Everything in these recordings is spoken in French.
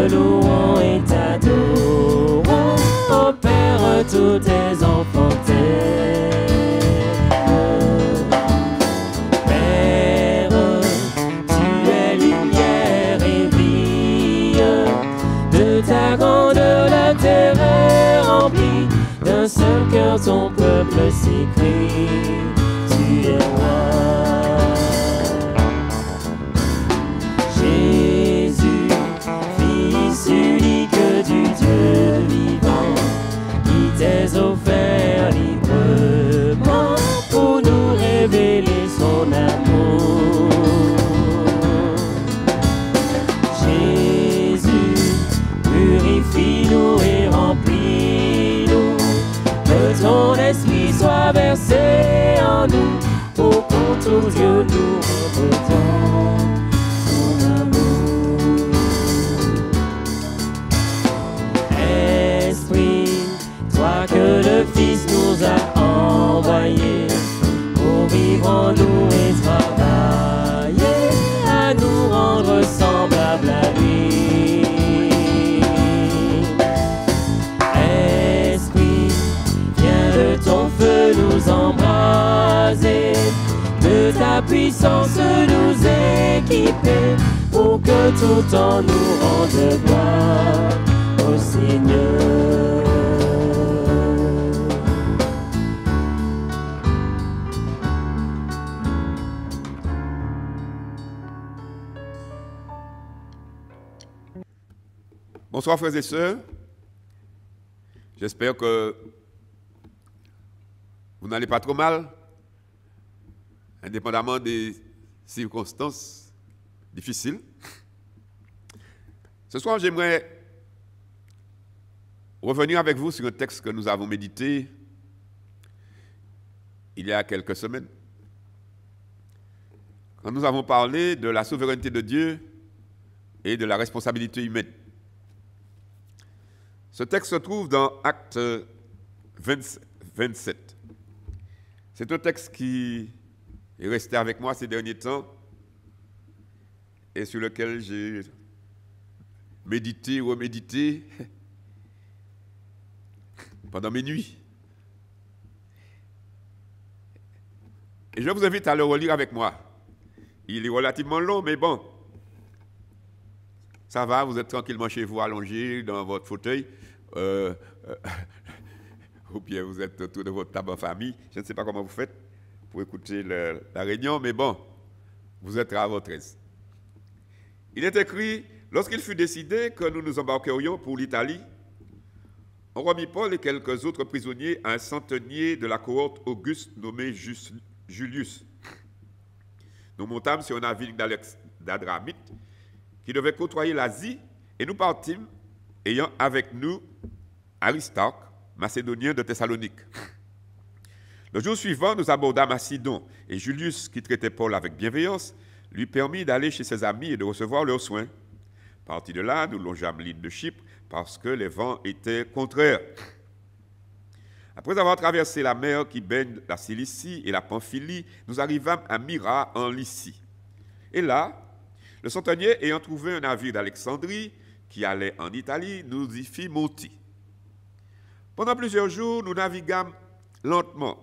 louons et t'adorons, ô Père, tous tes enfants t'aiment. Père, tu es lumière et vie, de ta grandeur la terre est remplie, d'un seul cœur ton peuple s'écrie, tu es roi. Jésus, Fils unique du Dieu vivant, qui t'es offert librement pour nous révéler son amour. Jésus, purifie-nous et remplis-nous, que ton esprit soit versé en nous, pour qu'en tout Dieu nous représente. Que le Fils nous a envoyés pour vivre en nous et travailler à nous rendre semblables à lui. Esprit, viens de ton feu nous embraser, de ta puissance nous équiper, pour que tout en nous rende gloire au Seigneur. Bonsoir frères et sœurs, j'espère que vous n'allez pas trop mal, indépendamment des circonstances difficiles. Ce soir, j'aimerais revenir avec vous sur un texte que nous avons médité il y a quelques semaines, quand nous avons parlé de la souveraineté de Dieu et de la responsabilité humaine. Ce texte se trouve dans Actes 27. C'est un texte qui est resté avec moi ces derniers temps et sur lequel j'ai médité, remédité pendant mes nuits. Et je vous invite à le relire avec moi. Il est relativement long, mais bon, ça va, vous êtes tranquillement chez vous, allongé dans votre fauteuil. Ou bien vous êtes autour de votre table en famille. Je ne sais pas comment vous faites pour écouter la réunion, mais bon, vous êtes à votre aise. Il est écrit, lorsqu'il fut décidé que nous nous embarquerions pour l'Italie, on remit Paul et quelques autres prisonniers à un centenier de la cohorte Auguste nommé Julius. Nous montâmes sur un navire d'Adramite qui devait côtoyer l'Asie et nous partîmes ayant avec nous Aristarque, macédonien de Thessalonique. Le jour suivant, nous abordâmes à Sidon, et Julius, qui traitait Paul avec bienveillance, lui permit d'aller chez ses amis et de recevoir leurs soins. Partis de là, nous longeâmes l'île de Chypre, parce que les vents étaient contraires. Après avoir traversé la mer qui baigne la Cilicie et la Pamphylie, nous arrivâmes à Myra, en Lycie. Et là, le centenier, ayant trouvé un navire d'Alexandrie, qui allait en Italie, nous y fit monter. Pendant plusieurs jours, nous naviguâmes lentement.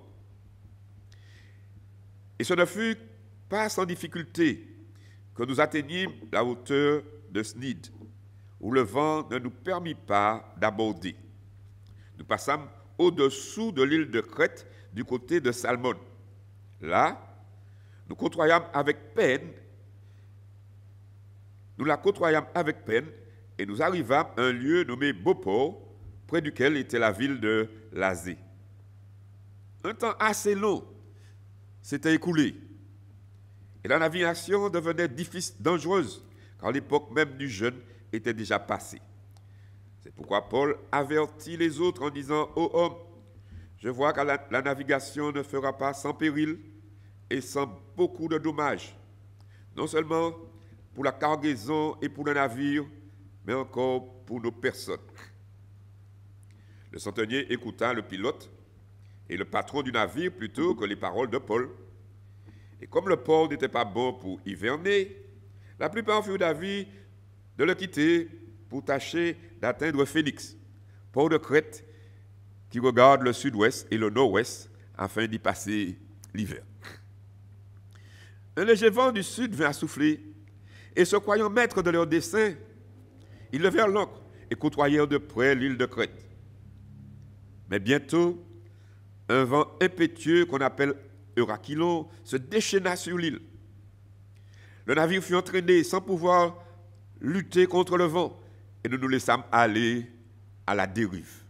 Et ce ne fut pas sans difficulté que nous atteignîmes la hauteur de Snide, où le vent ne nous permit pas d'aborder. Nous passâmes au-dessous de l'île de Crète, du côté de Salmone. Là, nous la côtoyâmes avec peine, et nous arrivâmes à un lieu nommé Beauport, près duquel était la ville de Lasée. Un temps assez long s'était écoulé, et la navigation devenait difficile, dangereuse, car l'époque même du jeûne était déjà passée. C'est pourquoi Paul avertit les autres en disant « Ô homme, je vois que la navigation ne fera pas sans péril et sans beaucoup de dommages, non seulement pour la cargaison et pour le navire, mais encore pour nos personnes. » Le centenier écouta le pilote et le patron du navire plutôt que les paroles de Paul. Et comme le port n'était pas bon pour hiverner, la plupart furent d'avis de le quitter pour tâcher d'atteindre Phénix, port de Crète qui regarde le sud-ouest et le nord-ouest afin d'y passer l'hiver. Un léger vent du sud vint à souffler, et se croyant maîtres de leur dessein, ils levèrent l'ancre et côtoyèrent de près l'île de Crète. Mais bientôt, un vent impétueux qu'on appelle Eurakilon se déchaîna sur l'île. Le navire fut entraîné sans pouvoir lutter contre le vent et nous nous laissâmes aller à la dérive.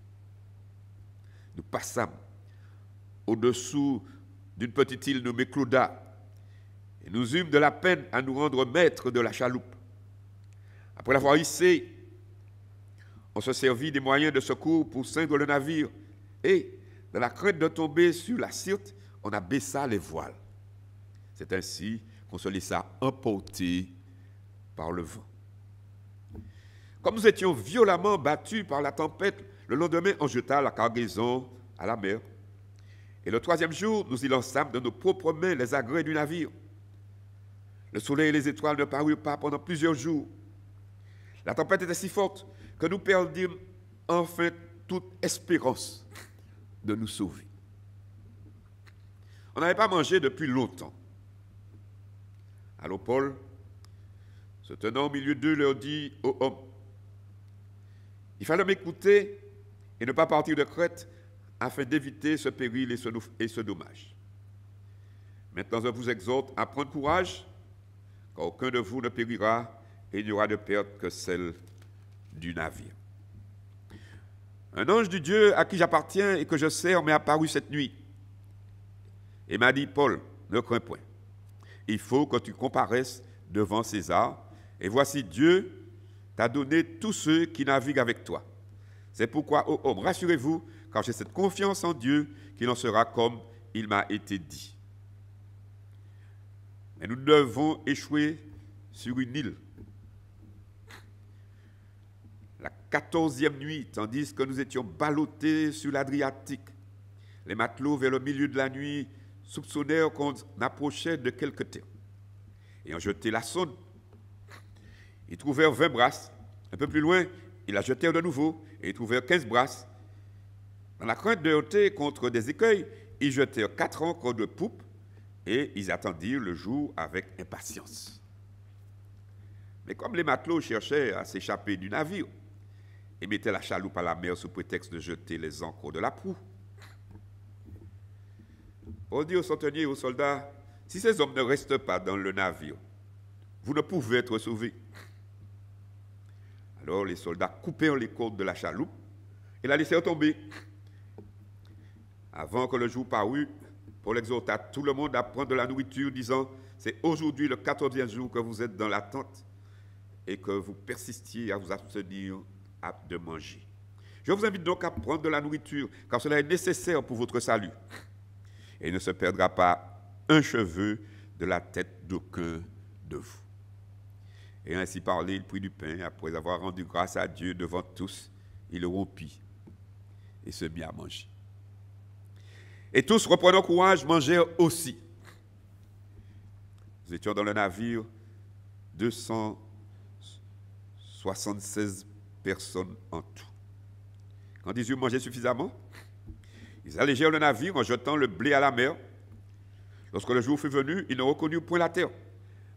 Nous passâmes au-dessous d'une petite île nommée Clauda et nous eûmes de la peine à nous rendre maîtres de la chaloupe. Après l'avoir hissée, on se servit des moyens de secours pour ceindre le navire et, dans la crainte de tomber sur la Syrte, on abaissa les voiles. C'est ainsi qu'on se laissa emporter par le vent. Comme nous étions violemment battus par la tempête, le lendemain, on jeta la cargaison à la mer. Et le troisième jour, nous y lançâmes de nos propres mains les agrès du navire. Le soleil et les étoiles ne parurent pas pendant plusieurs jours. La tempête était si forte que nous perdîmes enfin toute espérance de nous sauver. On n'avait pas mangé depuis longtemps. Alors Paul, se tenant au milieu d'eux, leur dit aux hommes, il fallait m'écouter et ne pas partir de Crète afin d'éviter ce péril et ce dommage. Maintenant, je vous exhorte à prendre courage, car aucun de vous ne périra et il n'y aura de perte que celle du navire. Un ange du Dieu à qui j'appartiens et que je sers m'est apparu cette nuit et m'a dit, Paul, ne crains point. Il faut que tu comparaisses devant César, et voici Dieu t'a donné tous ceux qui naviguent avec toi. C'est pourquoi, ô homme, rassurez-vous, car j'ai cette confiance en Dieu qu'il en sera comme il m'a été dit. Mais nous devons échouer sur une île. La 14e nuit, tandis que nous étions ballottés sur l'Adriatique, les matelots, vers le milieu de la nuit, soupçonnèrent qu'on approchait de quelque terre. Ayant jeté la sonde, ils trouvèrent 20 brasses. Un peu plus loin, ils la jetèrent de nouveau et ils trouvèrent 15 brasses. Dans la crainte de heurter contre des écueils, ils jetèrent 4 ancres de poupe et ils attendirent le jour avec impatience. Mais comme les matelots cherchaient à s'échapper du navire et mettaient la chaloupe à la mer sous prétexte de jeter les ancres de la proue, on dit aux centeniers et aux soldats, si ces hommes ne restent pas dans le navire, vous ne pouvez être sauvés. Alors les soldats coupèrent les cordes de la chaloupe et la laissèrent tomber. Avant que le jour parût, Paul exhorta tout le monde à prendre de la nourriture, disant, c'est aujourd'hui le 14e jour que vous êtes dans la tente et que vous persistiez à vous abstenir de manger. Je vous invite donc à prendre de la nourriture, car cela est nécessaire pour votre salut. Et il ne se perdra pas un cheveu de la tête d'aucun de vous. Et ainsi parlé, il prit du pain, après avoir rendu grâce à Dieu devant tous, il le rompit et se mit à manger. Et tous, reprenant courage, mangèrent aussi. Nous étions dans le navire 276 personnes en tout. Quand ils eurent mangé suffisamment, ils allégèrent le navire en jetant le blé à la mer. Lorsque le jour fut venu, ils ne reconnurent point la terre.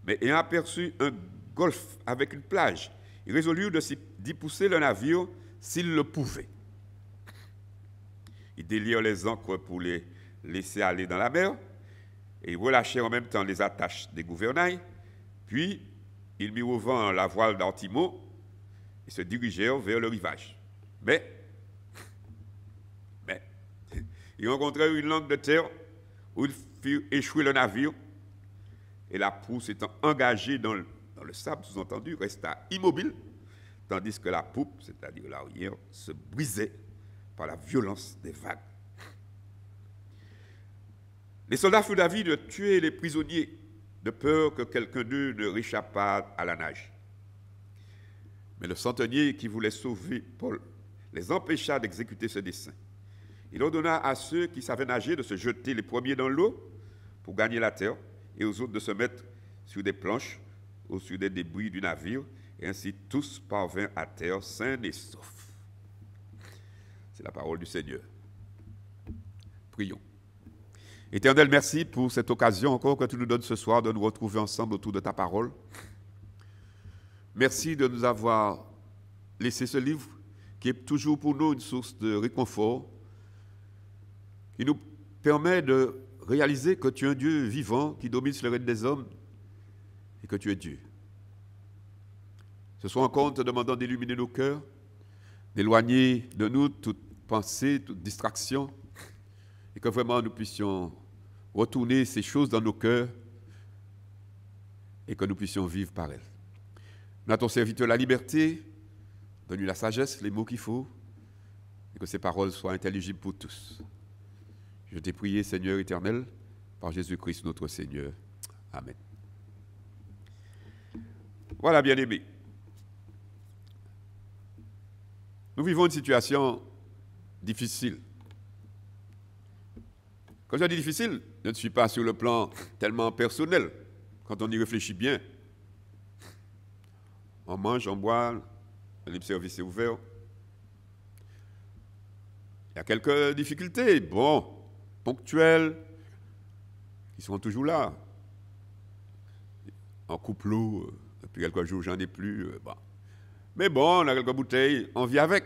Mais ayant aperçu un golfe avec une plage, ils résolurent d'y pousser le navire s'ils le pouvaient. Ils délièrent les ancres pour les laisser aller dans la mer, et ils relâchèrent en même temps les attaches des gouvernails, puis ils mirent au vent la voile d'Antimon et se dirigèrent vers le rivage. Mais ils rencontrèrent une langue de terre où ils firent échouer le navire, et la proue s'étant engagée dans le sable, sous-entendu, resta immobile, tandis que la poupe, c'est-à-dire l'arrière, se brisait par la violence des vagues. Les soldats furent d'avis de tuer les prisonniers, de peur que quelqu'un d'eux ne réchappât à la nage. Mais le centenier qui voulait sauver Paul les empêcha d'exécuter ce dessein. Il ordonna à ceux qui savaient nager de se jeter les premiers dans l'eau pour gagner la terre, et aux autres de se mettre sur des planches ou sur des débris du navire Et ainsi tous parvinrent à terre sains et saufs. C'est la parole du Seigneur. Prions. Éternel, merci pour cette occasion encore que tu nous donnes ce soir de nous retrouver ensemble autour de ta parole. Merci de nous avoir laissé ce livre qui est toujours pour nous une source de réconfort, qui nous permet de réaliser que tu es un Dieu vivant qui domine sur le règne des hommes et que tu es Dieu. Ce soir encore, nous te demandons d'illuminer nos cœurs, d'éloigner de nous toute pensée, toute distraction, et que vraiment nous puissions retourner ces choses dans nos cœurs et que nous puissions vivre par elles. Nous à ton serviteur la liberté, donne-lui la sagesse, les mots qu'il faut, et que ces paroles soient intelligibles pour tous. Je t'ai prié, Seigneur éternel, par Jésus-Christ notre Seigneur. Amen. Voilà, bien-aimés. Nous vivons une situation difficile. Quand je dis difficile, je ne suis pas sur le plan tellement personnel. Quand on y réfléchit bien, on mange, on boit, le libre service est ouvert. Il y a quelques difficultés, ponctuelles, qui seront toujours là. En couple, depuis quelques jours, j'en ai plus. Mais bon, on a quelques bouteilles, on vit avec.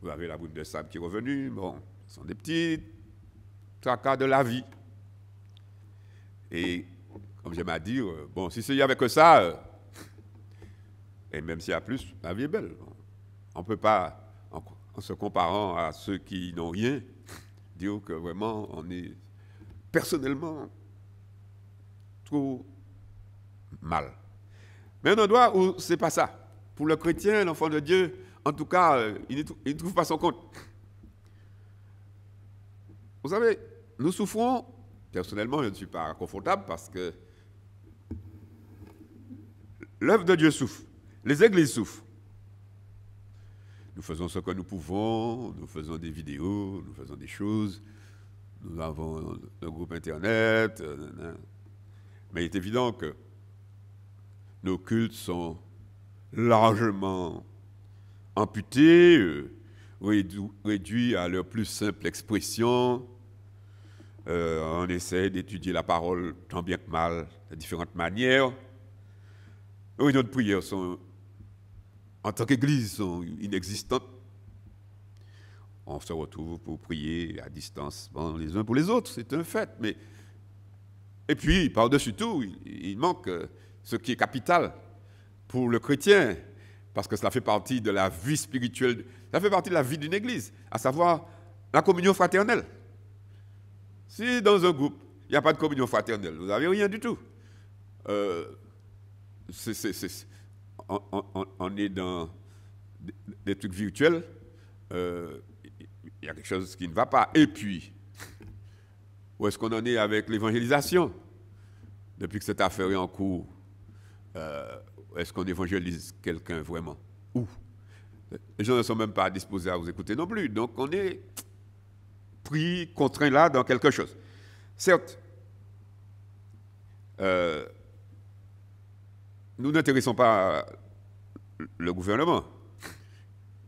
Vous avez la bouteille de sable qui est revenue, ce sont des petits tracas de la vie. Et comme j'aime à dire, si il n'y avait que ça, et même s'il y a plus, la vie est belle. On ne peut pas, en se comparant à ceux qui n'ont rien, dire que vraiment on est personnellement trop mal. Mais un endroit où ce n'est pas ça. Pour le chrétien, l'enfant de Dieu, en tout cas, il ne trouve pas son compte. Vous savez, nous souffrons. Personnellement, je ne suis pas confortable parce que l'œuvre de Dieu souffre. Les églises souffrent. Nous faisons ce que nous pouvons, nous faisons des vidéos, nous faisons des choses. Nous avons un groupe Internet. Mais il est évident que nos cultes sont largement amputés, réduits à leur plus simple expression. On essaie d'étudier la parole tant bien que mal, de différentes manières. Les réunions de prière sont, en tant qu'Église, sont inexistantes. On se retrouve pour prier à distance, les uns pour les autres, c'est un fait. Et puis, par-dessus tout, il manque ce qui est capital pour le chrétien, parce que cela fait partie de la vie spirituelle, ça fait partie de la vie d'une Église, à savoir la communion fraternelle. Si dans un groupe, il n'y a pas de communion fraternelle, vous n'avez rien du tout. On est dans des trucs virtuels, il y a quelque chose qui ne va pas. Et puis, où est-ce qu'on en est avec l'évangélisation? Depuis que cette affaire est en cours, est-ce qu'on évangélise quelqu'un vraiment? Où? Les gens ne sont même pas disposés à vous écouter non plus. Donc, on est pris, contraint là dans quelque chose. Certes, nous n'intéressons pas le gouvernement.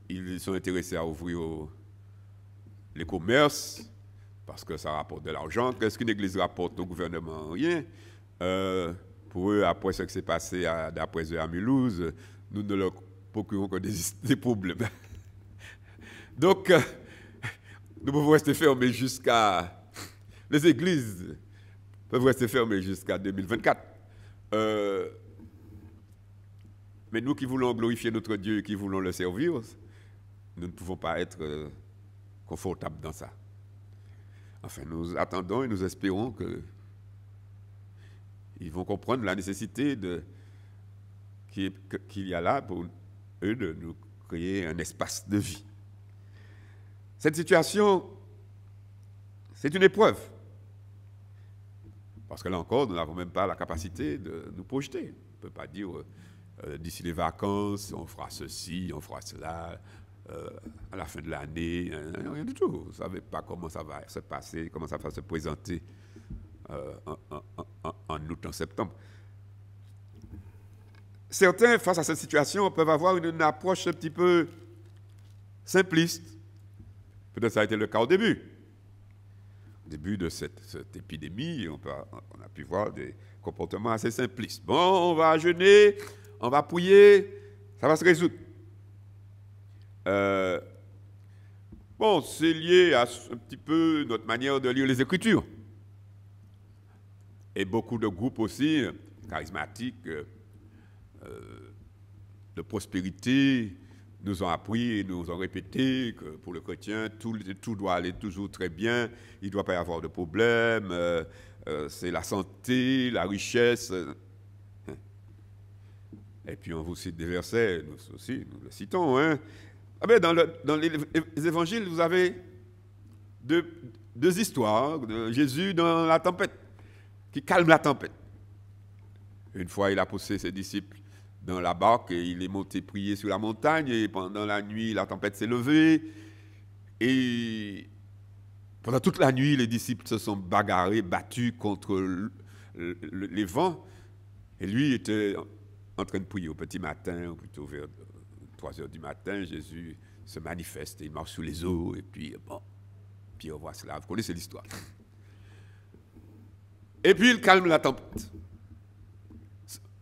Ils sont intéressés à ouvrir les commerces parce que ça rapporte de l'argent. Qu'est-ce qu'une église rapporte au gouvernement? Rien. Pour eux, après ce qui s'est passé d'après eux à Mulhouse, nous ne leur procurons que des problèmes. Donc, nous pouvons rester fermés jusqu'à... Les églises peuvent rester fermées jusqu'à 2024. Mais nous qui voulons glorifier notre Dieu et qui voulons le servir, nous ne pouvons pas être confortables dans ça. Enfin, nous attendons et nous espérons qu'ils vont comprendre la nécessité qu'il y a là pour eux de nous créer un espace de vie. Cette situation, c'est une épreuve. Parce que là encore, nous n'avons même pas la capacité de nous projeter. On ne peut pas dire, d'ici les vacances, on fera ceci, on fera cela, à la fin de l'année, rien du tout. Vous ne savez pas comment ça va se passer, comment ça va se présenter en août, en septembre. certains, face à cette situation, peuvent avoir une approche un petit peu simpliste. Peut-être ça a été le cas au début. Au début de cette épidémie, on a pu voir des comportements assez simplistes. Bon, on va jeûner, on va prier, ça va se résoudre. Bon, c'est lié à un petit peu notre manière de lire les Écritures. Et beaucoup de groupes aussi, charismatiques, de prospérité, nous ont appris et nous ont répété que pour le chrétien, tout doit aller toujours très bien, il ne doit pas y avoir de problème, c'est la santé, la richesse. Et puis on vous cite des versets, nous aussi, nous le citons. Hein. Ah ben dans les évangiles, vous avez deux histoires de Jésus dans la tempête, qui calme la tempête. Une fois, il a poussé ses disciples dans la barque et il est monté prier sur la montagne et pendant la nuit, la tempête s'est levée et pendant toute la nuit, les disciples se sont bagarrés, battus contre les vents et lui était en train de prier au petit matin, ou plutôt vers 3 heures du matin, Jésus se manifeste, il marche sur les eaux et puis bon, puis on voit cela, vous connaissez l'histoire. Et puis il calme la tempête,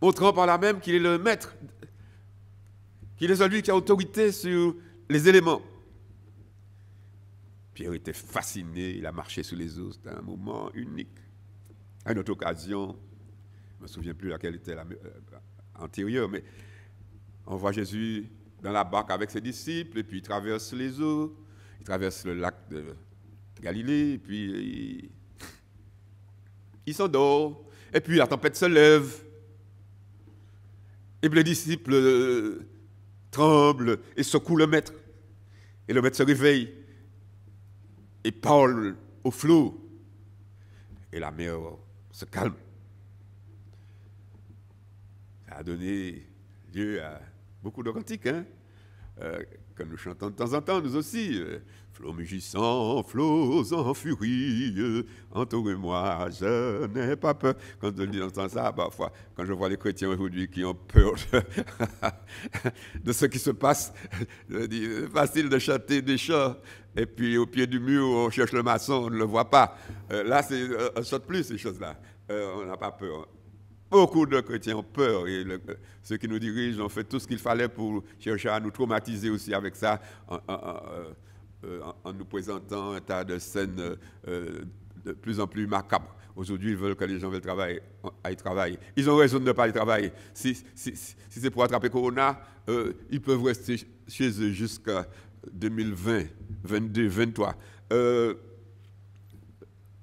montrant par là même qu'il est le maître, qu'il est celui qui a autorité sur les éléments. Pierre était fasciné, il a marché sur les eaux, c'était un moment unique. À une autre occasion, je ne me souviens plus laquelle était antérieure, mais on voit Jésus dans la barque avec ses disciples, et puis il traverse les eaux, il traverse le lac de Galilée, et puis il s'endort, et puis la tempête se lève. Et puis les disciples tremblent et secouent le maître. Et le maître se réveille et parle au flot. Et la mer se calme. Ça a donné lieu à beaucoup de cantiques, hein, que nous chantons de temps en temps, nous aussi. Flots mugissants, flots en furie, entourez-moi, je n'ai pas peur. Quand je entends ça, parfois, quand je vois les chrétiens aujourd'hui qui ont peur de ce qui se passe, je dis, c'est facile de chanter des chants, et puis au pied du mur, on cherche le maçon, on ne le voit pas. Là, on ne chante plus ces choses-là. On n'a pas peur. Beaucoup de chrétiens ont peur et ceux qui nous dirigent ont fait tout ce qu'il fallait pour chercher à nous traumatiser aussi avec ça, en nous présentant un tas de scènes de plus en plus macabres. Aujourd'hui, ils veulent que les gens aillent travailler. Ils ont raison de ne pas aller travailler. Si c'est pour attraper Corona, ils peuvent rester chez eux jusqu'à 2020, 2022, 2023.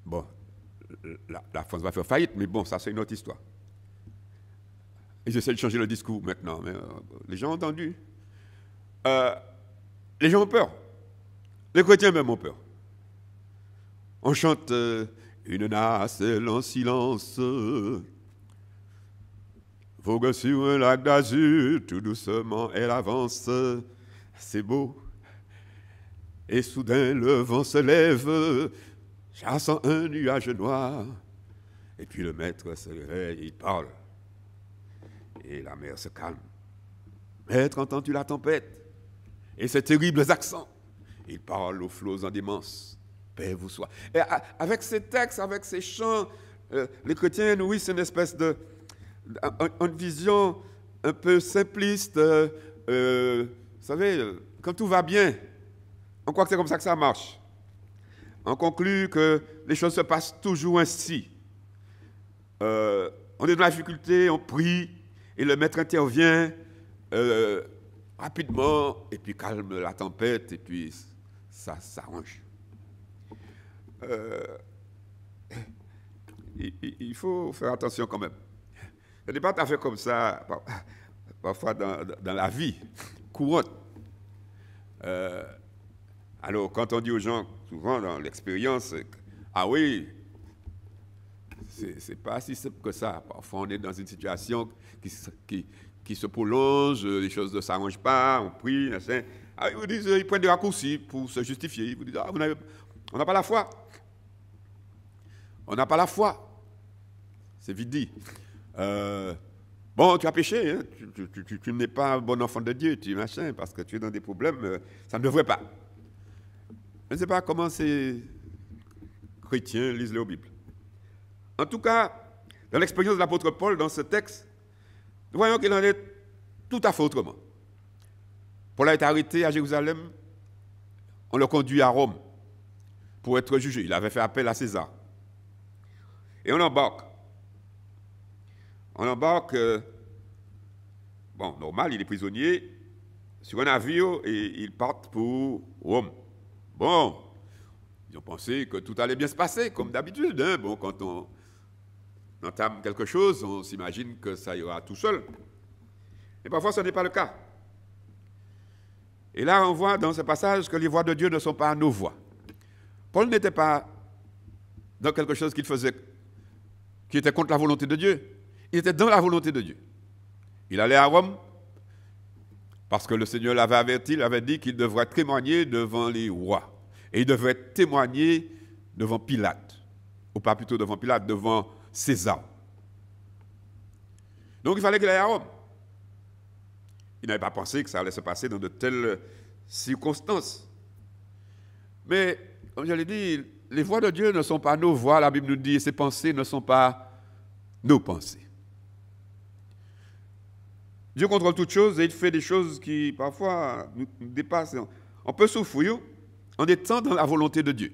Bon, la France va faire faillite, mais bon, ça c'est une autre histoire. Et j'essaie de changer le discours maintenant, mais les gens ont entendu. Les gens ont peur. Les chrétiens même ont peur. On chante une nacelle en silence, vogue sur un lac d'azur, tout doucement elle avance. C'est beau. Et soudain le vent se lève, chassant un nuage noir. Et puis le maître se réveille, il parle. Et la mer se calme. Maître, entends-tu la tempête? Et ces terribles accents. Il parle aux flots en démence. Paix vous soit. Et avec ces textes, avec ces chants, les chrétiens nourrissent une espèce une vision un peu simpliste. Vous savez, quand tout va bien, on croit que c'est comme ça que ça marche. On conclut que les choses se passent toujours ainsi. On est dans la difficulté, on prie, et le maître intervient rapidement, et puis calme la tempête, et puis ça s'arrange. Il faut faire attention quand même. Ce n'est pas tout à fait comme ça, parfois dans la vie courante. Alors, quand on dit aux gens, souvent dans l'expérience, ah oui, c'est pas si simple que ça. Parfois, on est dans une situation qui se prolonge, les choses ne s'arrangent pas, on prie, machin. Ah, ils prennent des raccourcis pour se justifier. Ils vous disent, on n'a pas la foi. On n'a pas la foi. C'est vite dit. Bon, tu as péché, hein? Tu n'es pas un bon enfant de Dieu, tu es machin, parce que tu es dans des problèmes, ça ne devrait pas. Je ne sais pas comment ces chrétiens lisent la Bible. En tout cas, dans l'expérience de l'apôtre Paul, dans ce texte, nous voyons qu'il en est tout à fait autrement. Paul a été arrêté à Jérusalem, on le conduit à Rome pour être jugé. Il avait fait appel à César. Et on embarque. On embarque, bon, normal, il est prisonnier, sur un navire et ils partent pour Rome. Bon, ils ont pensé que tout allait bien se passer, comme d'habitude. Hein? Bon, quand on entame quelque chose, on s'imagine que ça ira tout seul. Et parfois, ce n'est pas le cas. Et là, on voit dans ce passage que les voies de Dieu ne sont pas nos voies. Paul n'était pas dans quelque chose qu'il faisait qui était contre la volonté de Dieu. Il était dans la volonté de Dieu. Il allait à Rome parce que le Seigneur l'avait averti, il avait dit qu'il devrait témoigner devant les rois. Et il devrait témoigner devant Pilate. Ou pas plutôt devant Pilate, devant César. Donc il fallait qu'il aille à Rome. Il n'avait pas pensé que ça allait se passer dans de telles circonstances. Mais, comme je l'ai dit, les voies de Dieu ne sont pas nos voies. La Bible nous dit, ses pensées ne sont pas nos pensées. Dieu contrôle toutes choses et il fait des choses qui, parfois, nous dépassent. On peut souffrir en étant dans la volonté de Dieu.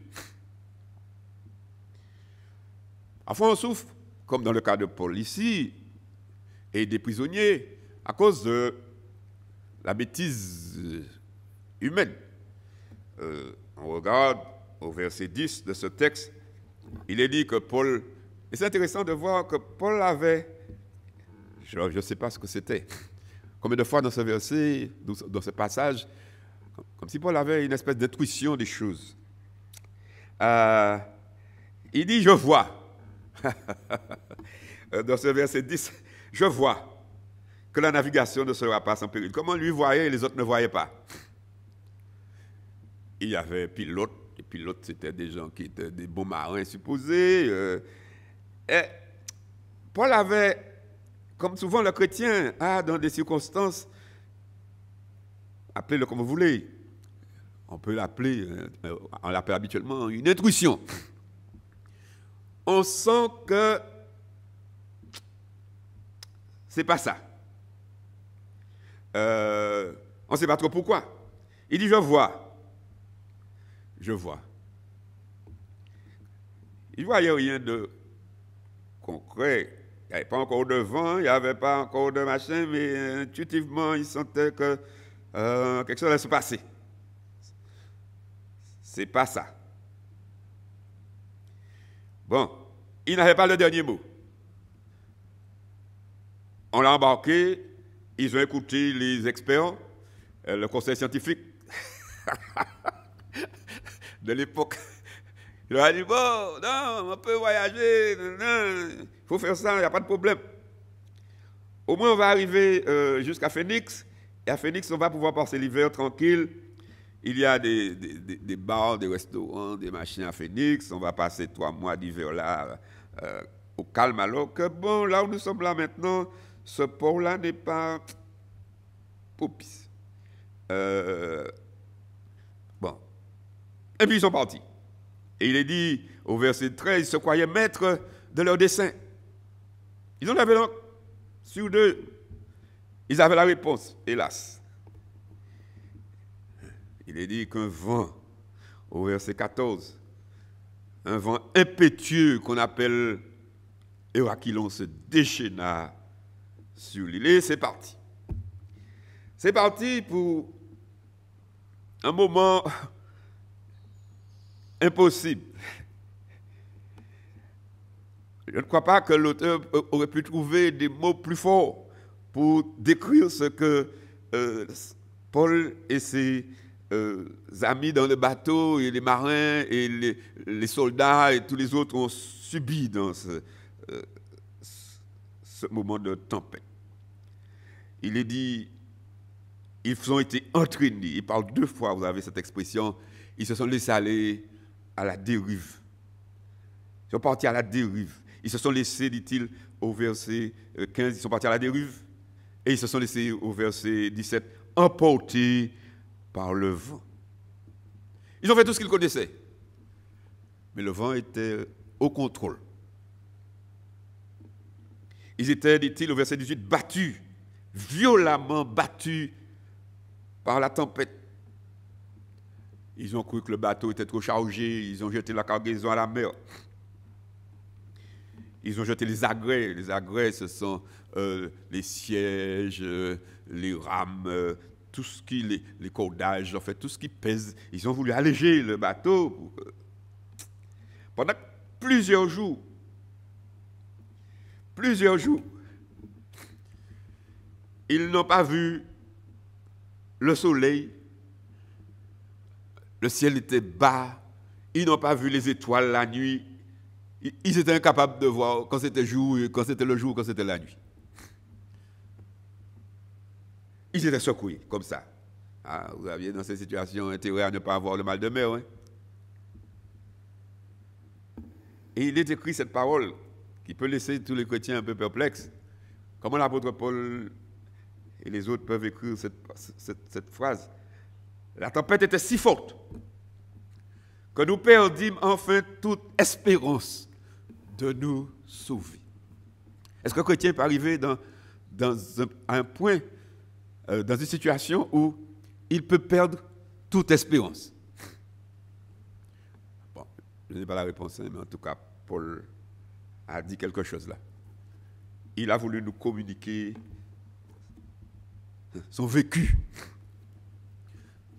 Parfois, on souffre, comme dans le cas de Paul ici, et des prisonniers, à cause de la bêtise humaine. On regarde au verset 10 de ce texte, il est dit que Paul, et c'est intéressant de voir que Paul avait, je ne sais pas ce que c'était, combien de fois dans ce verset, dans ce passage, comme si Paul avait une espèce d'intuition des choses. Il dit, je vois, dans ce verset 10, je vois que la navigation ne sera pas sans péril. Comment lui voyait et les autres ne voyaient pas? Il y avait pilote, les pilotes c'était des gens qui étaient des bons marins supposés. Et Paul avait, comme souvent le chrétien a dans des circonstances, appelez-le comme vous voulez, on peut l'appeler, on l'appelle habituellement une intuition. On sent que c'est pas ça. On ne sait pas trop pourquoi. Il dit, je vois. Je vois. Il ne voyait rien de concret. Il n'y avait pas encore de vent, il n'y avait pas encore de machin, mais intuitivement, il sentait que quelque chose allait se passer. C'est pas ça. Bon, il n'avait pas le dernier mot. On l'a embarqué, ils ont écouté les experts, le conseil scientifique de l'époque. Il leur a dit, bon, non, on peut voyager, il faut faire ça, il n'y a pas de problème. Au moins, on va arriver jusqu'à Phoenix, et à Phoenix, on va pouvoir passer l'hiver tranquille. Il y a des bars, des restaurants, des machines à Phoenix, on va passer 3 mois d'hiver là, au calme, alors que, bon, là où nous sommes là maintenant, ce port-là n'est pas propice. Bon. Et puis ils sont partis. Et il est dit au verset 13, ils se croyaient maîtres de leur dessein. Ils en avaient donc sur deux. Ils avaient la réponse, hélas. Il est dit qu'un vent, au verset 14, un vent impétueux qu'on appelle Érakilon se déchaîna sur l'île. Et c'est parti. C'est parti pour un moment impossible. Je ne crois pas que l'auteur aurait pu trouver des mots plus forts pour décrire ce que Paul et ses amis dans le bateau, et les marins, et les soldats, et tous les autres ont subi dans ce moment de tempête. Il est dit, ils ont été entraînés. Il parle 2 fois, vous avez cette expression, ils se sont laissés aller à la dérive. Ils sont partis à la dérive. Ils se sont laissés, dit-il, au verset 15, ils sont partis à la dérive et ils se sont laissés au verset 17 emportés par le vent. Ils ont fait tout ce qu'ils connaissaient. Mais le vent était au contrôle. Ils étaient, dit-il au verset 18, battus, violemment battus par la tempête. Ils ont cru que le bateau était trop chargé, ils ont jeté la cargaison à la mer. Ils ont jeté les agrès. Les agrès, ce sont les sièges, les rames, tout ce qui, les cordages, en fait, tout ce qui pèse. Ils ont voulu alléger le bateau. Pendant plusieurs jours, ils n'ont pas vu le soleil. Le ciel était bas. Ils n'ont pas vu les étoiles la nuit. Ils étaient incapables de voir quand c'était jour, quand c'était le jour, quand c'était la nuit. Ils étaient secoués, comme ça. Ah, vous aviez dans ces situations intérêt à ne pas avoir le mal de mer. Hein? Et il est écrit cette parole qui peut laisser tous les chrétiens un peu perplexes. Comment l'apôtre Paul et les autres peuvent écrire cette phrase? La tempête était si forte que nous perdîmes enfin toute espérance de nous sauver. Est-ce qu'un chrétien peut arriver dans un point, dans une situation où il peut perdre toute espérance? Bon, je n'ai pas la réponse, mais en tout cas, Paul a dit quelque chose là. Il a voulu nous communiquer son vécu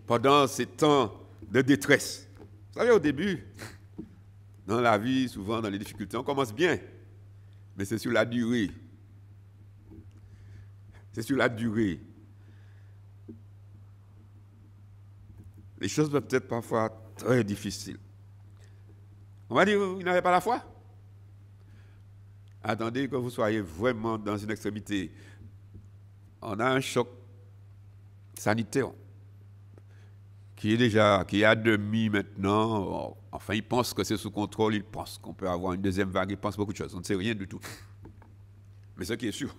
pendant ces temps de détresse. Vous savez, au début, dans la vie, souvent dans les difficultés, on commence bien, mais c'est sur la durée. C'est sur la durée. Les choses peuvent être parfois très difficiles. On va dire, il n'avait pas la foi. Attendez que vous soyez vraiment dans une extrémité. On a un choc sanitaire qui est à demi maintenant. Enfin, ils pensent que c'est sous contrôle, ils pensent qu'on peut avoir une deuxième vague, ils pensent beaucoup de choses. On ne sait rien du tout. Mais ce qui est sûr,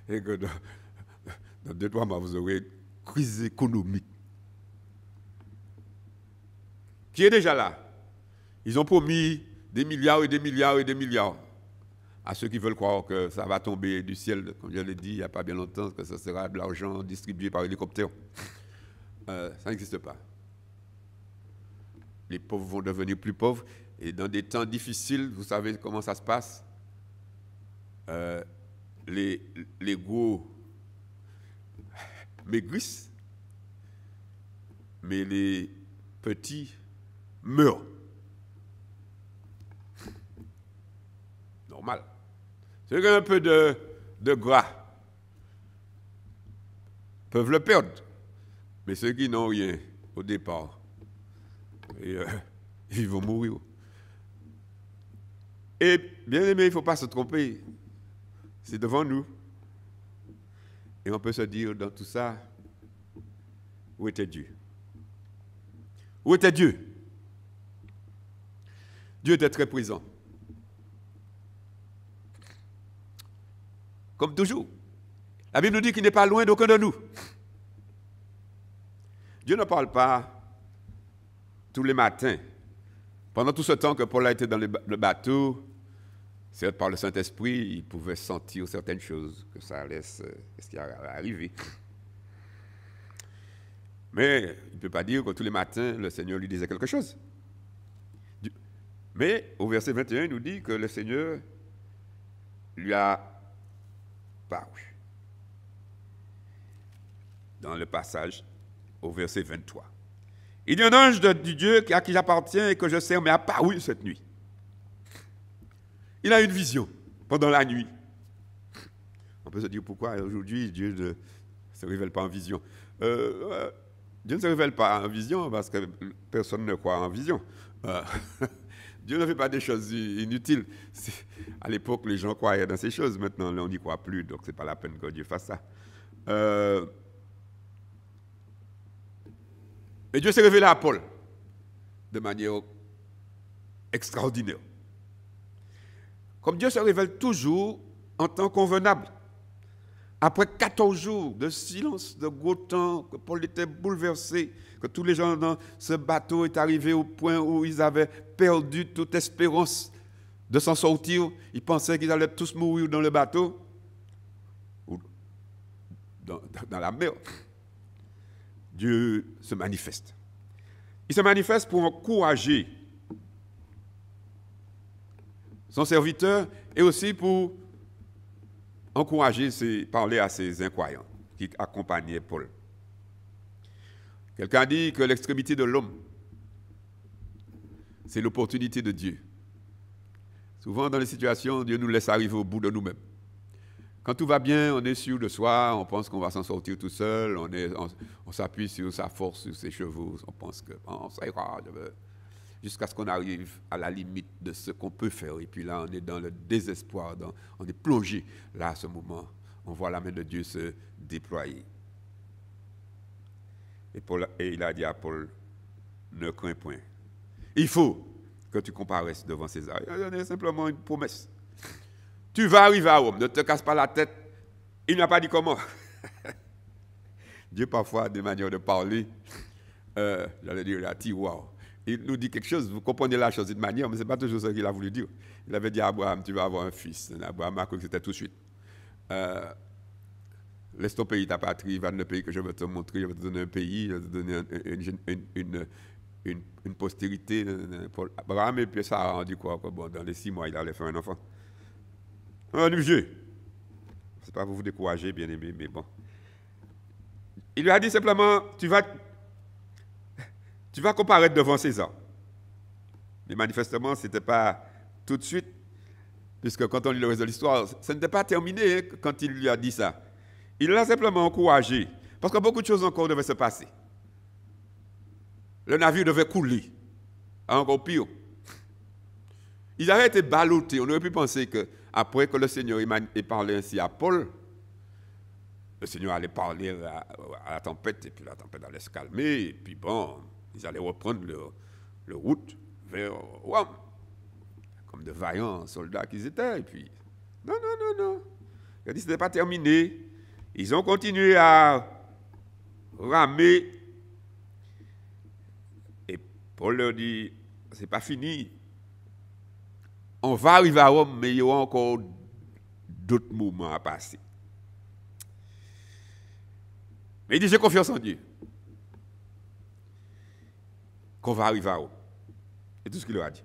c'est que dans 2-3 mois, vous aurez une crise économique qui est déjà là. Ils ont promis des milliards et des milliards et des milliards à ceux qui veulent croire que ça va tomber du ciel, comme je l'ai dit il n'y a pas bien longtemps, que ce sera de l'argent distribué par hélicoptère. Ça n'existe pas. Les pauvres vont devenir plus pauvres. Et dans des temps difficiles, vous savez comment ça se passe. Les gros maigrissent, mais les petits meurent. Normal. Ceux qui ont un peu de gras peuvent le perdre. Mais ceux qui n'ont rien au départ, ils vont mourir. Et bien aimé, il ne faut pas se tromper. C'est devant nous. Et on peut se dire dans tout ça, où était Dieu? Où était Dieu? Dieu était très présent. Comme toujours. La Bible nous dit qu'il n'est pas loin d'aucun de nous. Dieu ne parle pas tous les matins. Pendant tout ce temps que Paul a été dans le bateau, certes par le Saint-Esprit, il pouvait sentir certaines choses, que ça allait ce qui allait arriver. Mais il ne peut pas dire que tous les matins, le Seigneur lui disait quelque chose. Mais au verset 21, il nous dit que le Seigneur lui a paru. Dans le passage au verset 23. Il y a un ange du Dieu à qui j'appartiens et que je sers, mais a paru cette nuit. Il a une vision pendant la nuit. On peut se dire pourquoi aujourd'hui Dieu ne se révèle pas en vision. Dieu ne se révèle pas en vision parce que personne ne croit en vision. Dieu ne fait pas des choses inutiles. À l'époque, les gens croyaient dans ces choses. Maintenant, on n'y croit plus, donc ce n'est pas la peine que Dieu fasse ça. Et Dieu s'est révélé à Paul de manière extraordinaire. Comme Dieu se révèle toujours en temps convenable. Après 14 jours de silence, de gros temps, que Paul était bouleversé, que tous les gens dans ce bateau étaient arrivés au point où ils avaient perdu toute espérance de s'en sortir. Ils pensaient qu'ils allaient tous mourir dans le bateau ou dans la mer. Dieu se manifeste. Il se manifeste pour encourager son serviteur et aussi pour encourager, parler à ses incroyants qui accompagnaient Paul. Quelqu'un dit que l'extrémité de l'homme, c'est l'opportunité de Dieu. Souvent, dans les situations, Dieu nous laisse arriver au bout de nous-mêmes. Quand tout va bien, on est sûr de soi, on pense qu'on va s'en sortir tout seul, on s'appuie sur sa force, sur ses chevaux, on pense que ça ira, jusqu'à ce qu'on arrive à la limite de ce qu'on peut faire. Et puis là, on est dans le désespoir, on est plongé. Là, à ce moment, on voit la main de Dieu se déployer. Et il a dit à Paul, ne crains point. Il faut que tu comparaisses devant César. Il a donné simplement une promesse. Tu vas arriver à Rome, ne te casse pas la tête. Il n'a pas dit comment. Dieu, parfois, a des manières de parler, j'allais dire la tiroir. Il nous dit quelque chose, vous comprenez la chose d'une manière, mais ce n'est pas toujours ce qu'il a voulu dire. Il avait dit à Abraham, tu vas avoir un fils. Abraham a cru que c'était tout de suite. Laisse ton pays, ta patrie, va dans le pays que je vais te montrer, je vais te donner un pays, je vais te donner une postérité. Abraham et puis ça a rendu quoi? Bon, dans les 6 mois, il allait faire un enfant. Un vieux. Ce n'est pas pour vous décourager, bien aimé, mais bon. Il lui a dit simplement, tu vas comparaître devant César. Mais manifestement, ce n'était pas tout de suite, puisque quand on lit le reste de l'histoire, ce n'était pas terminé quand il lui a dit ça. Il l'a simplement encouragé, parce que beaucoup de choses encore devaient se passer. Le navire devait couler, encore pire. Ils avaient été ballottés. On aurait pu penser qu'après que le Seigneur ait parlé ainsi à Paul, le Seigneur allait parler à la tempête, et puis la tempête allait se calmer, et puis bon, ils allaient reprendre leur route vers Rome, comme de vaillants soldats qu'ils étaient. Et puis, non. Il a dit que ce n'était pas terminé. Ils ont continué à ramer. Et Paul leur dit, ce n'est pas fini. On va arriver à Rome, mais il y aura encore d'autres moments à passer. Mais il dit, j'ai confiance en Dieu. Qu'on va arriver à Rome. C'est tout ce qu'il leur a dit.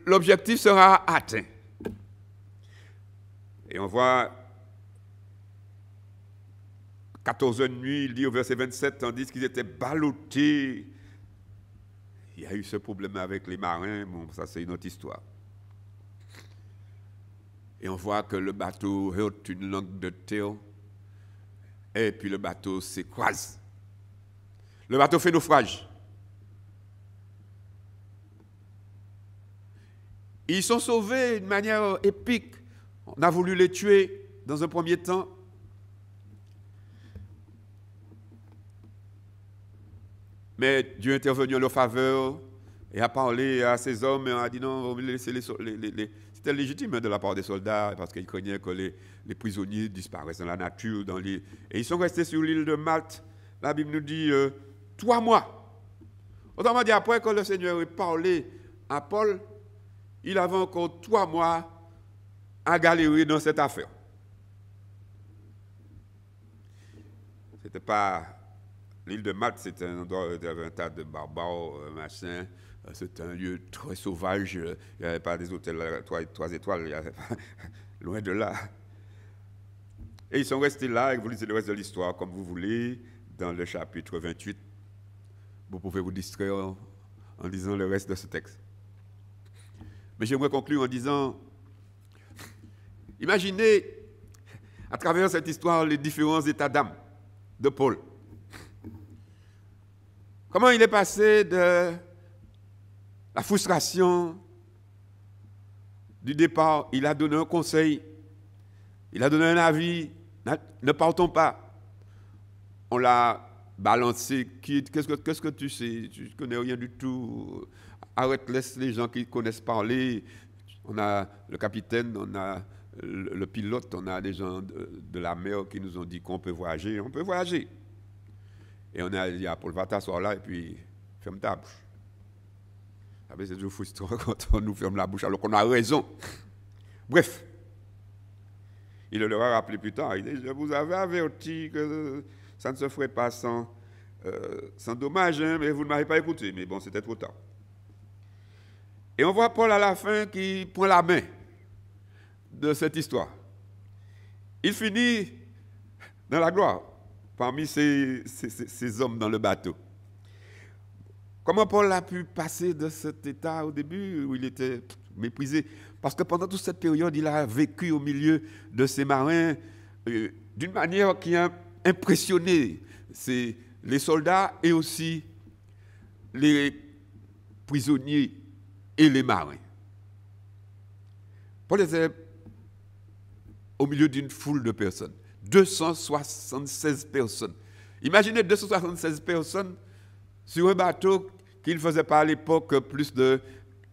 L'objectif sera atteint. Et on voit 14 nuits, il dit au verset 27, tandis qu'ils étaient ballottés. Il y a eu ce problème avec les marins, bon, ça c'est une autre histoire. Et on voit que le bateau heurte une langue de terre, et puis le bateau s'écrase. Le bateau fait naufrage. Ils sont sauvés d'une manière épique. On a voulu les tuer dans un premier temps. Mais Dieu est intervenu en leur faveur et a parlé à ces hommes et a dit non, vous laissez c'était légitime de la part des soldats parce qu'ils craignaient que les prisonniers disparaissent dans la nature. Et ils sont restés sur l'île de Malte. La Bible nous dit 3 mois. Autrement dit, après que le Seigneur ait parlé à Paul, il avait encore 3 mois à galérer dans cette affaire. C'était pas... L'île de Malte, c'était un endroit où il y avait un tas de barbares, machin. C'était un lieu très sauvage. Il n'y avait pas des hôtels 3 étoiles, il y avait pas, loin de là. Et ils sont restés là, et vous lisez le reste de l'histoire comme vous voulez, dans le chapitre 28. Vous pouvez vous distraire en lisant le reste de ce texte. Mais j'aimerais conclure en disant, imaginez à travers cette histoire les différents états d'âme de Paul. Comment il est passé de la frustration du départ, il a donné un conseil, il a donné un avis, ne partons pas. On l'a balancé, qu'est-ce que tu sais, tu ne connais rien du tout, arrête, laisse les gens qui connaissent parler, On a le capitaine, on a le pilote, on a des gens de la mer qui nous ont dit qu'on peut voyager. On peut voyager. Et on a dit à Paul, va t'asseoir là et puis ferme ta bouche. C'est toujours frustrant quand on nous ferme la bouche alors qu'on a raison. Bref, il leur a rappelé plus tard, il dit, je vous avais averti que ça ne se ferait pas sans dommage, hein, mais vous ne m'avez pas écouté. Mais bon, c'était trop tard. Et on voit Paul à la fin qui prend la main de cette histoire. Il finit dans la gloire, parmi ces hommes dans le bateau. Comment Paul a pu passer de cet état au début où il était méprisé? Parce que pendant toute cette période, il a vécu au milieu de ces marins d'une manière qui a impressionné les soldats et aussi les prisonniers et les marins. Paul était au milieu d'une foule de personnes, 276 personnes. Imaginez 276 personnes sur un bateau qui ne faisait pas à l'époque plus de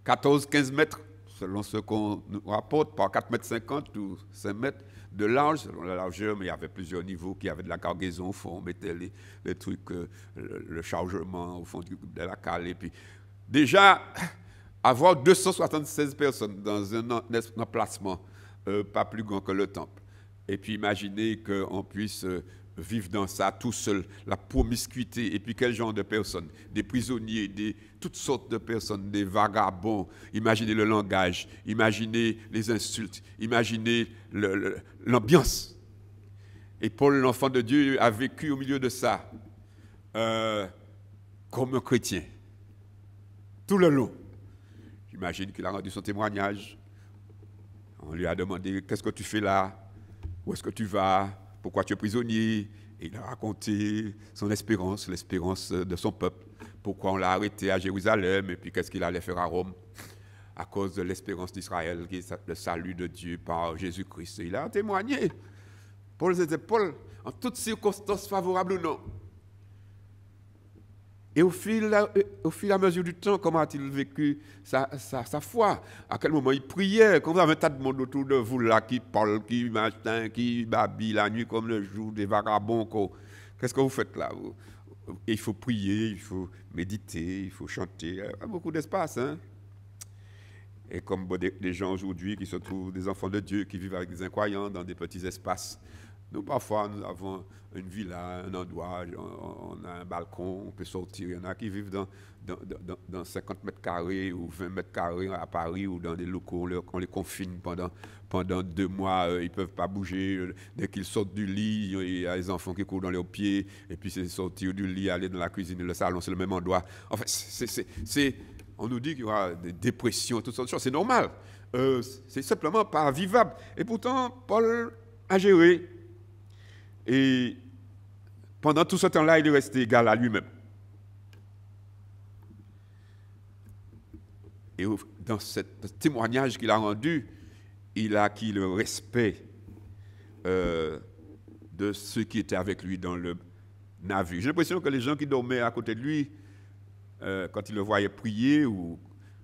14-15 mètres, selon ce qu'on nous rapporte, par 4,50 mètres ou 5 mètres de large, selon la largeur, mais il y avait plusieurs niveaux qui avaient de la cargaison au fond, on mettait les trucs, le chargement au fond de la cale. Et puis, déjà, avoir 276 personnes dans un emplacement pas plus grand que le temple, et puis imaginez qu'on puisse vivre dans ça tout seul, la promiscuité, et puis quel genre de personnes, des prisonniers, toutes sortes de personnes, des vagabonds, imaginez le langage, imaginez les insultes, imaginez l'ambiance. Et Paul, l'enfant de Dieu, a vécu au milieu de ça comme un chrétien, tout le long. J'imagine qu'il a rendu son témoignage. On lui a demandé, qu'est-ce que tu fais là? Où est-ce que tu vas? Pourquoi tu es prisonnier? Et il a raconté son espérance, l'espérance de son peuple. Pourquoi on l'a arrêté à Jérusalem et puis qu'est-ce qu'il allait faire à Rome? À cause de l'espérance d'Israël, qui est le salut de Dieu par Jésus-Christ. Il a témoigné. Paul, c'était Paul, en toutes circonstances favorables ou non. Et au fil et à mesure du temps, comment a-t-il vécu sa foi? À quel moment il priait? Quand vous avez un tas de monde autour de vous là qui parle, qui machin, qui babille la nuit comme le jour, des vagabonds, qu'est-ce que vous faites là? Et il faut prier, il faut méditer, il faut chanter. Il y a beaucoup d'espace. Hein? Et comme des gens aujourd'hui qui se trouvent des enfants de Dieu, qui vivent avec des incroyants dans des petits espaces. Nous, parfois, nous avons une villa, un endroit, on a un balcon, on peut sortir. Il y en a qui vivent dans 50 mètres carrés ou 20 mètres carrés à Paris ou dans des locaux. On les confine pendant 2 mois. Ils ne peuvent pas bouger. Dès qu'ils sortent du lit, il y a les enfants qui courent dans leurs pieds. Et puis, c'est sortir du lit, aller dans la cuisine et le salon, c'est le même endroit. En fait, on nous dit qu'il y aura des dépressions, toutes sortes de choses. C'est normal. C'est simplement pas vivable. Et pourtant, Paul a géré. Et pendant tout ce temps-là, il est resté égal à lui-même. Et dans ce témoignage qu'il a rendu, il a acquis le respect de ceux qui étaient avec lui dans le navire. J'ai l'impression que les gens qui dormaient à côté de lui, quand ils le voyaient prier ou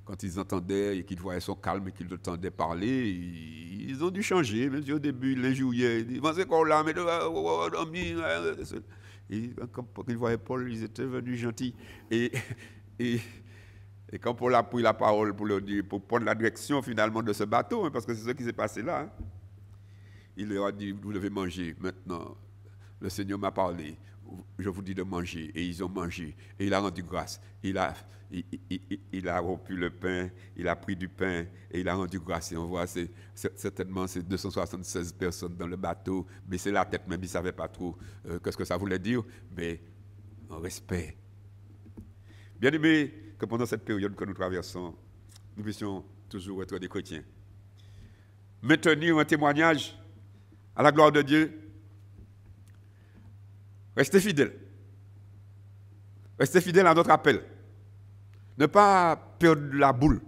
quand ils entendaient et qu'ils voyaient son calme et qu'ils l'entendaient parler, ils ont dû changer. Même si au début, ils l'injuriaient. Ils disaient, pensez qu'on l'a, mais et quand ils voyaient Paul, ils étaient venus gentils. Et quand Paul a pris la parole pour prendre la direction finalement de ce bateau, hein, parce que c'est ce qui s'est passé là, hein, il leur a dit, vous devez manger. Maintenant, le Seigneur m'a parlé. Je vous dis de manger. Et ils ont mangé. Et il a rendu grâce. Il a rompu le pain, il a pris du pain et il a rendu grâce. Et on voit certainement ces 276 personnes dans le bateau, baisser la tête, même ils ne savaient pas trop qu'est-ce que ça voulait dire, mais en respect. Bien aimé, que pendant cette période que nous traversons, nous puissions toujours être des chrétiens. Maintenir un témoignage à la gloire de Dieu. Restez fidèles. Restez fidèles à notre appel. Ne pas perdre la boule.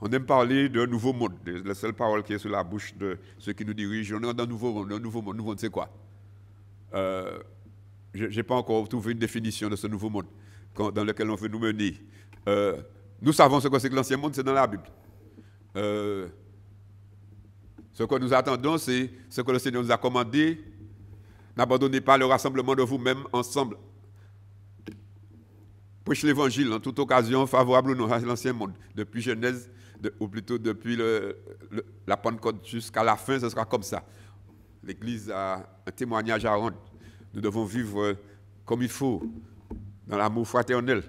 On aime parler d'un nouveau monde. La seule parole qui est sur la bouche de ceux qui nous dirigent, on est dans un nouveau monde. Un nouveau monde, c'est quoi? Je n'ai pas encore trouvé une définition de ce nouveau monde dans lequel on veut nous mener. Nous savons ce que c'est que l'ancien monde, c'est dans la Bible. ce que nous attendons, c'est ce que le Seigneur nous a commandé. N'abandonnez pas le rassemblement de vous-même ensemble. Prêchez l'évangile en toute occasion, favorable ou non à l'ancien monde. Depuis Genèse, ou plutôt depuis la Pentecôte jusqu'à la fin, ce sera comme ça. L'Église a un témoignage à rendre. Nous devons vivre comme il faut, dans l'amour fraternel.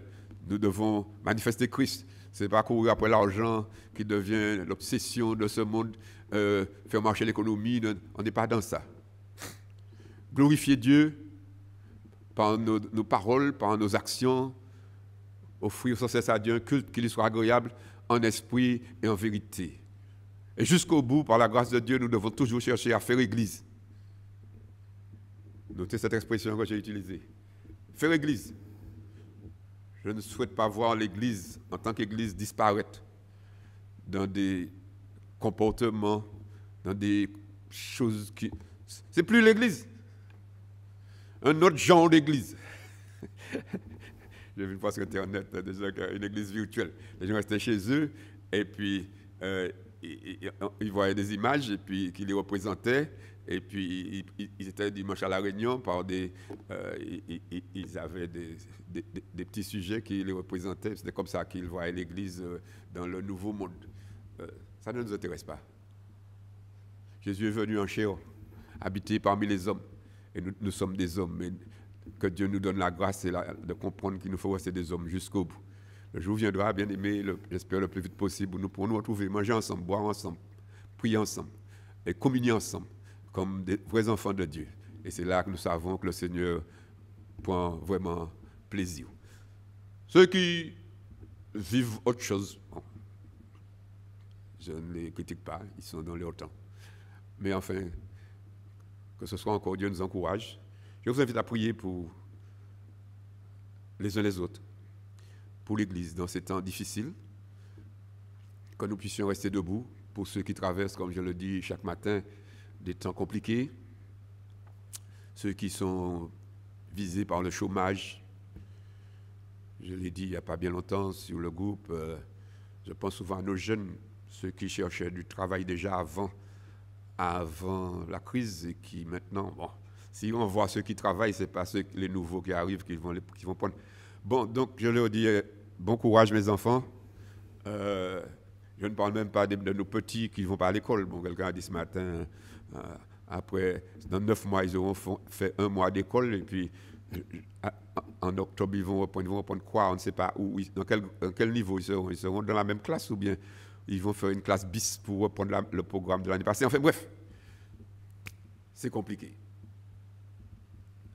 Nous devons manifester Christ. Ce n'est pas courir après l'argent qui devient l'obsession de ce monde, faire marcher l'économie. On n'est pas dans ça. Glorifier Dieu par nos paroles, par nos actions, offrir sans cesse à Dieu un culte qui lui soit agréable en esprit et en vérité. Et jusqu'au bout, par la grâce de Dieu, nous devons toujours chercher à faire Église. Notez cette expression que j'ai utilisée. Faire Église. Je ne souhaite pas voir l'Église en tant qu'Église disparaître dans des comportements, dans des choses qui... C'est plus l'Église. Un autre genre d'église. J'ai vu une fois sur Internet déjà une église virtuelle. Les gens restaient chez eux et puis ils voyaient des images et puis qui les représentaient. Et puis ils étaient dimanche à la réunion par ils avaient des petits sujets qui les représentaient. C'était comme ça qu'ils voyaient l'église dans le nouveau monde. Ça ne nous intéresse pas. Jésus est venu en chair, habiter parmi les hommes. Et nous sommes des hommes, mais que Dieu nous donne la grâce de comprendre qu'il nous faut rester des hommes jusqu'au bout. Le jour viendra, bien aimé, j'espère le plus vite possible, où nous pourrons nous retrouver, manger ensemble, boire ensemble, prier ensemble et communier ensemble, comme des vrais enfants de Dieu. Et c'est là que nous savons que le Seigneur prend vraiment plaisir. Ceux qui vivent autre chose, bon, je ne les critique pas, ils sont dans leur temps. Mais enfin, que ce soit encore Dieu nous encourage. Je vous invite à prier pour les uns les autres, pour l'Église dans ces temps difficiles, que nous puissions rester debout pour ceux qui traversent, comme je le dis chaque matin, des temps compliqués, ceux qui sont visés par le chômage. Je l'ai dit il n'y a pas bien longtemps sur le groupe, je pense souvent à nos jeunes, ceux qui cherchaient du travail déjà avant la crise et qui maintenant, bon, si on voit ceux qui travaillent, ce n'est pas les nouveaux qui arrivent qui vont prendre. Bon, donc je leur dis, bon courage mes enfants. Je ne parle même pas de nos petits qui ne vont pas à l'école. Bon, quelqu'un a dit ce matin, après, dans 9 mois, ils auront fait 1 mois d'école et puis en octobre, ils vont reprendre quoi? On ne sait pas où, dans quel niveau ils seront. Ils seront dans la même classe ou bien ils vont faire une classe bis pour reprendre le programme de l'année passée. Enfin bref, c'est compliqué.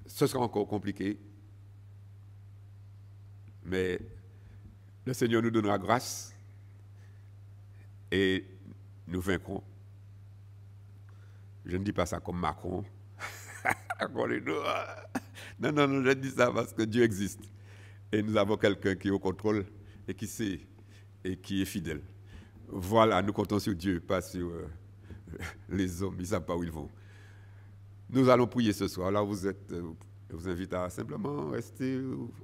Ce sera encore compliqué. Mais le Seigneur nous donnera grâce et nous vaincrons. Je ne dis pas ça comme Macron. Non, je dis ça parce que Dieu existe. Et nous avons quelqu'un qui est au contrôle et qui sait et qui est fidèle. Voilà, nous comptons sur Dieu, pas sur les hommes, ils ne savent pas où ils vont. Nous allons prier ce soir. Là, je vous invite à simplement rester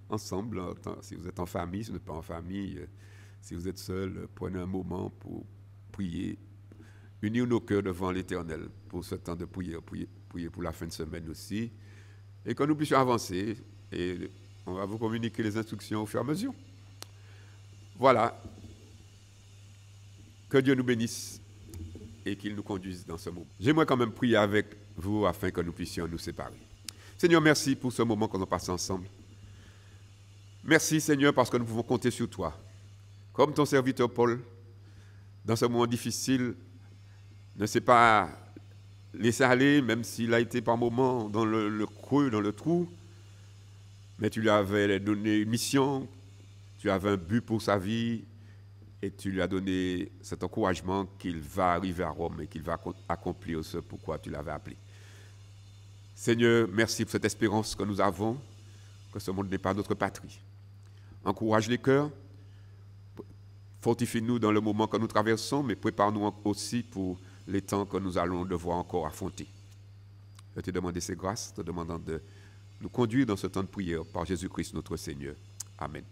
ensemble. Si vous êtes en famille, si vous n'êtes pas en famille, si vous êtes seul, prenez un moment pour prier. Unir nos cœurs devant l'Éternel pour ce temps de prière, prier pour la fin de semaine aussi. Et que nous puissions avancer. Et on va vous communiquer les instructions au fur et à mesure. Voilà. Que Dieu nous bénisse et qu'il nous conduise dans ce moment. J'aimerais quand même prier avec vous afin que nous puissions nous séparer. Seigneur, merci pour ce moment qu'on a passé ensemble. Merci Seigneur parce que nous pouvons compter sur toi. Comme ton serviteur Paul, dans ce moment difficile, ne s'est pas laissé aller, même s'il a été par moments dans le creux, dans le trou, mais tu lui avais donné une mission, tu avais un but pour sa vie, et tu lui as donné cet encouragement qu'il va arriver à Rome et qu'il va accomplir ce pourquoi tu l'avais appelé. Seigneur, merci pour cette espérance que nous avons, que ce monde n'est pas notre patrie. Encourage les cœurs, fortifie-nous dans le moment que nous traversons, mais prépare-nous aussi pour les temps que nous allons devoir encore affronter. Je te demande ces grâces, te demandant de nous conduire dans ce temps de prière par Jésus-Christ notre Seigneur. Amen.